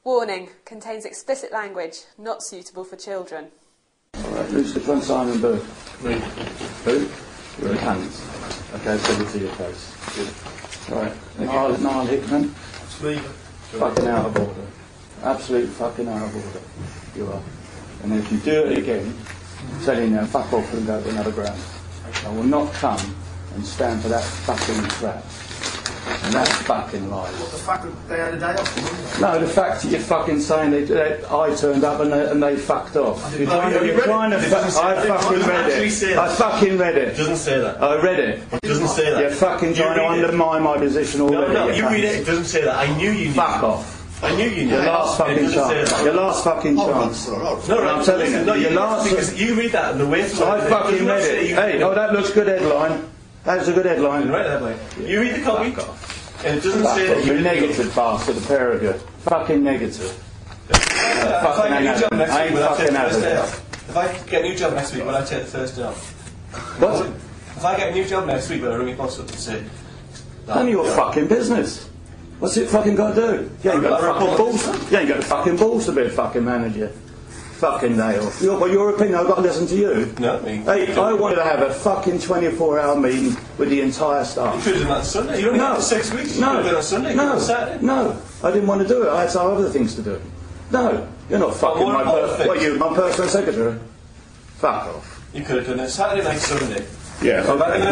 Warning, contains explicit language, not suitable for children. Alright, who's the front Simon Boo? Me. Who? Your hands. Okay, put it to your face. Alright, Niall Hickman. It's me. Fucking out of order. Absolute fucking out of order. You are. And if you do it again, I'm telling you now, fuck off and go to another ground. I will not come and stand for that fucking crap. And that's fucking lies. What, the fact that they had a day off? No, the fact that you're fucking saying I turned up and they fucked off. I fucking read it. I fucking read it. It doesn't say that. I read it. It doesn't say that. You're fucking trying to undermine my position already. No, you read it. It doesn't say that. I knew you knew. Fuck off. I knew you knew. Your last fucking chance. Your last fucking chance. No, I'm telling you. No, your last. Because you read that and the way it's I fucking read it. Hey, oh, that looks good headline. That's a good headline. Right, headline. You read the copy. Fuck off. And it doesn't say that you're negative bastard, a pair of you. Fucking negative. If I get a new job next week, will I take the first day off? If I get a new job next week, will I take the first day off? What? If I get a new job next week, will I ring my boss up and say... None of your fucking business. What's it fucking got to do? You ain't got the fucking balls. You ain't got the fucking balls to be a fucking manager. Fucking day off. Your opinion, I've got to listen to you. No, me. Hey, I wanted to have a fucking 24-hour meeting with the entire staff. You could have done that on Sunday. You only had 6 weeks. You could have done it on Sunday. No, on Saturday. no, I didn't want to do it. I had some other things to do. No, you're not fucking my personal secretary. Fuck off. You could have done it Saturday night, Sunday. Yeah,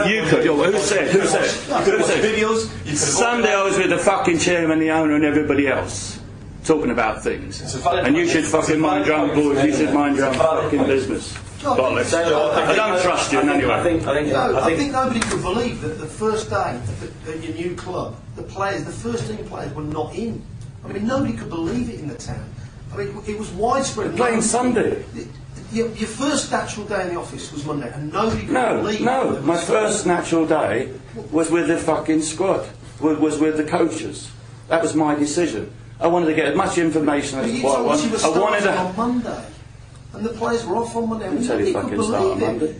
you could. Who said? You could have watched videos. You could have Sunday I was with the fucking chairman, the owner and everybody else. Talking about things. And you should fucking mind your own boys, you should mind your own fucking business. Bollocks. I don't trust you in any way. I think nobody could believe that the first day at your new club, the first team players were not in. I mean, nobody could believe it in the town. I mean, it was widespread. Playing Sunday. Your first natural day in the office was Monday, and nobody could believe it. No, my first natural day was with the fucking squad, was with the coaches. That was my decision. I wanted to get as much information as I wanted. I wanted to on Monday, and the players were off on Monday. I didn't tell you fucking start on Monday.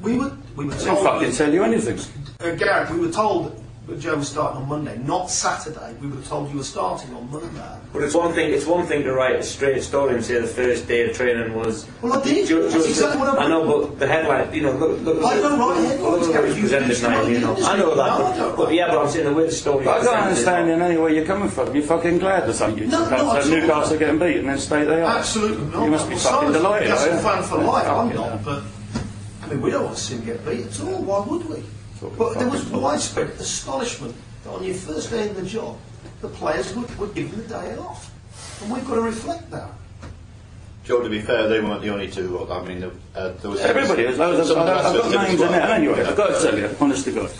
We were told. I didn't fucking tell you anything. Gareth, we were told that Joe was starting on Monday, not Saturday. We were told you were starting on Monday. But it's one thing to write a straight story and say the first day of training was. Well, I did. That's exactly what I know, but the headline, you know, look. I don't write headlines. Look, you presented now, you know. I know that, but yeah, but I'm saying the way the story. I don't understand in any way you're coming from. You're fucking glad that some Newcastle are getting beaten and then stay they are. Absolutely not. You must be fucking delighted. I'm a fan for life. I'm not, but I mean, we don't want to see him get beat at all. Why would we? But there was widespread astonishment that on your first day in the job, the players were given the day off. And we've got to reflect that. Joe, to be fair, they weren't the only two. I mean, there was... Everybody, I've got names in there. Anyway, I've got to tell you, honest to God,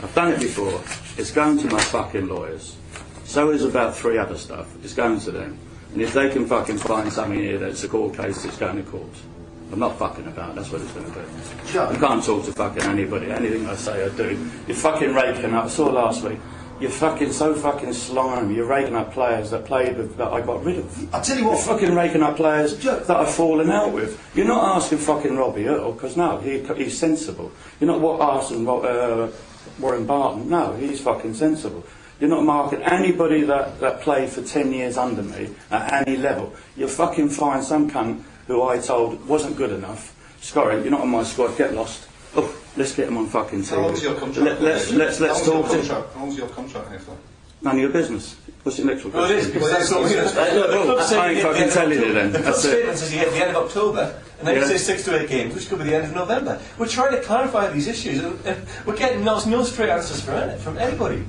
I've done it before. It's going to my fucking lawyers. So is about 3 other stuff. It's going to them. And if they can fucking find something here that's a court case, it's going to court. I'm not fucking about, that's what it's going to be. Joe. I can't talk to fucking anybody. Anything I say I do. You're fucking raking up, I saw last week, you're fucking so fucking slimy. You're raking up players that played with, that I got rid of. I tell you what. You're fucking raking up players Joe. that I've fallen out with. You're not asking fucking Robbie Earl, because no, he's sensible. You're not asking Warren Barton, no, he's fucking sensible. You're not marking anybody that played for 10 years under me at any level. You fucking find some cunt who I told wasn't good enough. Scotty, you're not on my squad, get lost. Oh, let's get him on fucking TV. How long's your contract? Let's talk to him. How long's your contract here for? None of your business. What's your next one? Well, it is, because that's what I ain't fucking telling you then. The club statement says you get to the end of October, and then you say 6 to 8 games, which could be the end of November. We're trying to clarify these issues, and we're getting no straight answers from anybody.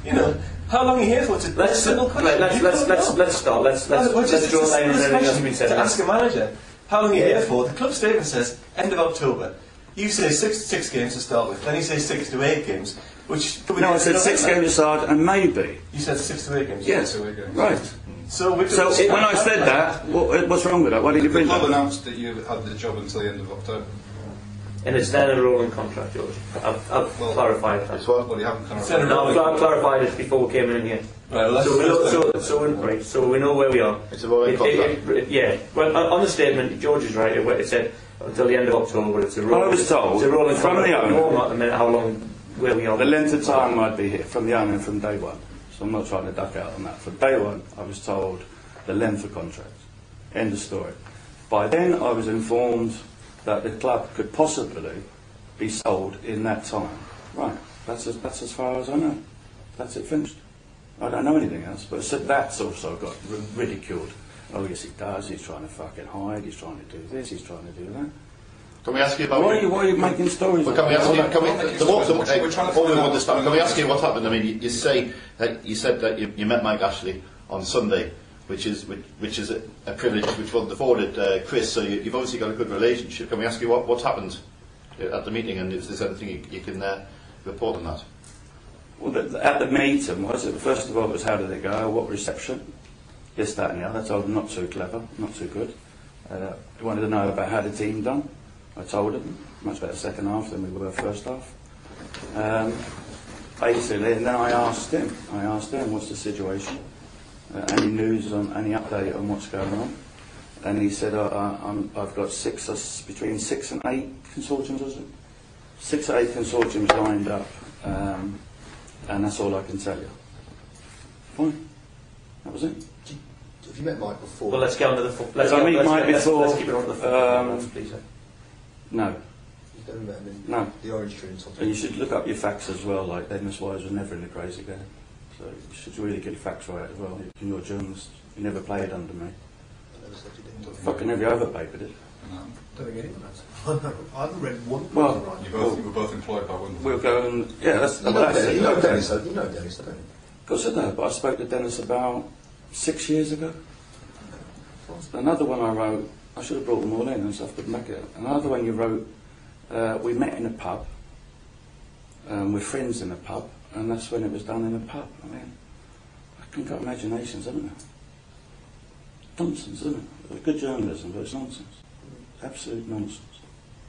You know, how long are you here for? It's a simple question. Let's start. Let's draw a line and everything else we said. To ask a manager, how long are you here for? The club statement says end of October. You say 6 games to start with, then you say 6 to 8 games, which... No, I said 6 games to start, and maybe. You said 6 to 8 games? Yes, 6 to 8 games. right. So when I said that, what's wrong with that? Why did you bring that? The club announced that you had the job until the end of October. And it's then a rolling contract, George. I've clarified that. Well, you haven't clarified. No, I've clarified it before we came in here. Right, well, so we know where we are. It's a rolling contract. Yeah. Well, on the statement, George is right. It said until the end of October. It's a rolling. Well, I was told it's a rolling from contract. the owner. No, not a minute. How long? Where we are. The length of time I'd be here from the owner from day one. So I'm not trying to duck out on that. From day one, I was told the length of contract. End of story. By then I was informed that the club could possibly be sold in that time. Right, that's as far as I know. That's it, finished. I don't know anything else, but so that's also got ridiculed. Oh yes, he does, he's trying to fucking hide, he's trying to do this, he's trying to do that. Can we ask you about... Why are you making stories? Well, can we ask you... Can we ask you what happened? I mean, you said that you met Mike Ashley on Sunday, which is a privilege which wasn't afforded Chris, so you've obviously got a good relationship. Can we ask you what happened at the meeting, and if there's anything you can report on that? Well, at the meeting, first of all, it was how did it go, what reception, this, that and the other. I told them not too clever, not too good. He wanted to know about how the team done. I told him, much better second half than we were first half. Basically, and then I asked him, what's the situation? Any news on, any update on what's going on? And he said, I've got between 6 and 8 consortiums, was it? 6 or 8 consortiums lined up, and that's all I can tell you. Fine. That was it. Have you met Mike before? Well, let's get on to the... Let's keep it on to the football, please. No. You've never met him in No. the Orange Tree or something? And you should look up your facts as well, like Dennis Wise was never in the crazy game. So you should really get your facts right as well. You're a journalist. You never played under me. I never said you didn't. Fucking never overpapered it. No. Don't think anyone has. I haven't read one. Well, You were both employed by Wimbledon. we'll go and... Yeah, that's... You know Dennis, don't you? You know Dennis, don't you? Of course I know, but I spoke to Dennis about 6 years ago. Another one I wrote, I should have brought them all in and stuff, but back it. Another one you wrote, we met in a pub, we're friends in a pub, and that's when it was done in a pub. I mean, I think got imaginations, haven't I? Nonsense, isn't it? It's good journalism, but it's nonsense. Absolute nonsense.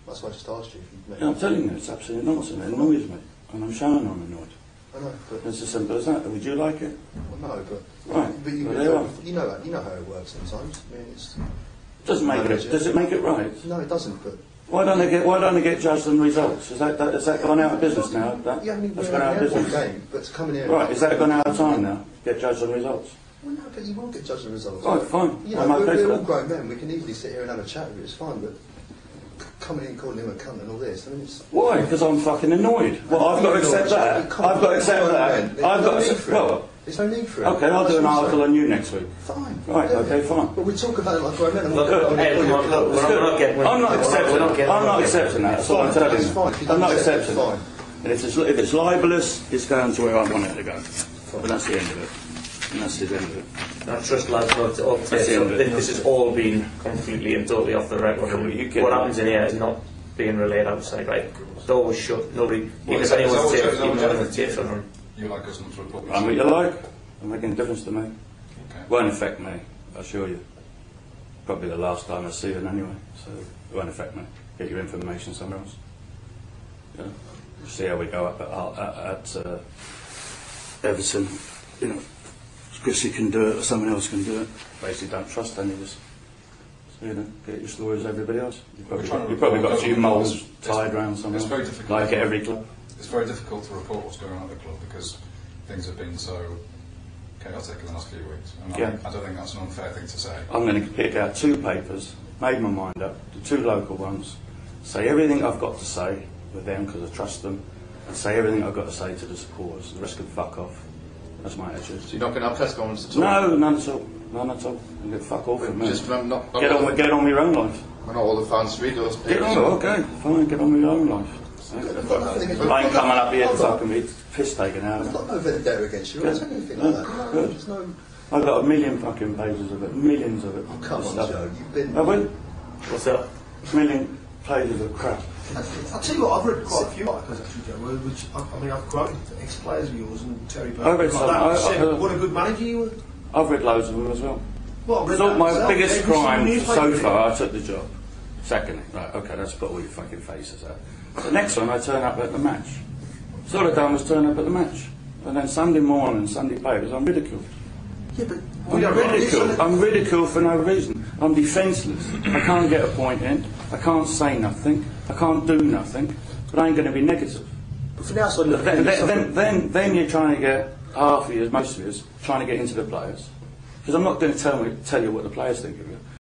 That's why I just asked you if you've met Yeah, I'm telling you, it's absolute nonsense. It annoys me, and I'm showing I'm annoyed. I know, but... It's as simple as that. Would you like it? Well, no, but... Right. But Well, there you are. you know how it works sometimes. I mean, it's... Does it make it right? No, it doesn't, but... Why don't they get judged on results? Is that gone out of business now? That's gone out of business. Game, but to come in here... Right, is that gone out of time now? Get judged on results? Well, no, but you won't get judged on results. Right, fine. You I'm know, okay we're for all that. grown men. We can easily sit here and have a chat with you. It's fine, but coming in and calling him a cunt and all this, I mean, it's... Why? Because I'm fucking annoyed. Well, I've got to accept that. I've got to accept that. I've got to accept... Well, there's no need for it. okay, I'll do an article on you next week. Fine. Right, okay, fine. But we talk about it like grown men. Look, we're not accepting that. That's what I'm telling That's you. fine. If you I'm don't not accept accepting it, it. fine. And if it's libelous, it's going to where I want it to go. But that's the end of it. And that's the end of it. I trust lads not to update. So this has all been completely and totally off the record. What happens in here is not being relayed outside, right? Door was shut. Nobody, even if anyone's taped, even if the tapes are on. You like us not to report? I'm what you like. I'm making a difference to me. Okay. Won't affect me, I assure you. Probably the last time I see you anyway, so it won't affect me. Get your information somewhere else. Yeah. See how we go up at Everton. You know, Chrissy can do it or someone else can do it. Basically, don't trust any of us. So, you know, get your stories as everybody else. You've probably got a few moles tied around somewhere. It's very difficult. Like at every club. It's very difficult to report what's going on at the club because things have been so chaotic in the last few weeks. And Yeah. I don't think that's an unfair thing to say. I'm going to pick out 2 papers, made my mind up, the 2 local ones, say everything I've got to say with them because I trust them, and say everything I've got to say to the supporters. The rest can fuck off. That's my attitude. So you're not going to have press conference at all? No, none at all. None at all. You get fuck off from me. Just not Get on with your own life. Not all the fans read those papers. Get on, okay, fine, get on with your own life. I ain't coming up here to fucking be piss taken out of I've it. got no vendetta against you. There's anything like that. No, Good. there's no... I've got a million fucking pages of it, millions of it. Oh, come on, Stuff. Joe. You've been... I will. What's up? A million pages of crap. I'll tell you what, I've read quite a few articles actually, Joe, which, I mean, I've quoted ex-players of yours and Terry Burke. I've read some. What a good manager you were. I've read loads of them as well. Well, I've read So that my myself. biggest Every single crime newspaper so read far, it. I took the job. Secondly, right, okay, let's put all your fucking faces out. The next one, I turn up at the match. So all I done was turn up at the match. And then Sunday morning, Sunday papers, I'm ridiculed. Yeah, but... I'm ridiculed for no reason. I'm defenceless. I can't get a point in. I can't say nothing. I can't do nothing. But I ain't going to be negative. But from the outside looking Then you're trying to get half of you, most of you, trying to get into the players. Because I'm not going to tell you what the players think of you.